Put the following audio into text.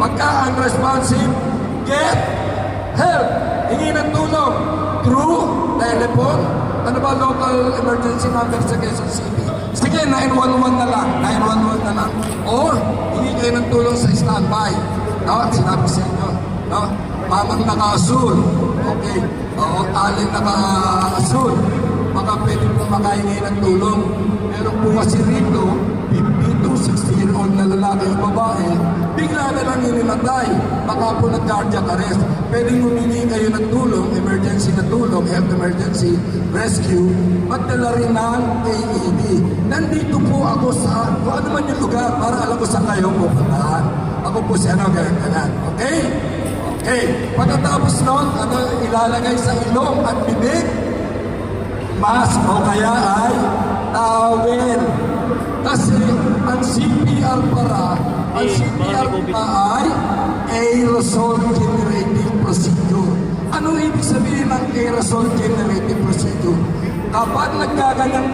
Pagka unresponsive, get help. Hingi ng tulong through telephone. Ano ba local emergency number sa Quezon City? Sige, 911 na lang. 911 na lang. Or, hingi kayo ng tulong sa standby. No? Sinabi sa inyo. No? Mamang naka-asul. Okay. O alin naka-asul. Baka pwede po makahingi ng tulong. Meron po kasi rito, 50 to 60-year-old na lalaki o babae, bigla na lang inimatay. Baka po nag-cardiac arrest. Pwedeng humingi kayo ng tulong, emergency na tulong, health emergency, rescue, magdala rin ng AED. Nandito po ako sa, kung ano man yung lugar, para alam ko saan kayo pupuntahan. Ako po si ganyan. Okay? Okay. Pagkatapos nun, ano ilalagay sa ilong at bibig? Mask o kaya ay towel. Kasi ang CPR ay aerosol generating procedure. Ano ibig sabihin ng aerosol generating procedure? Kapag nagkaganyan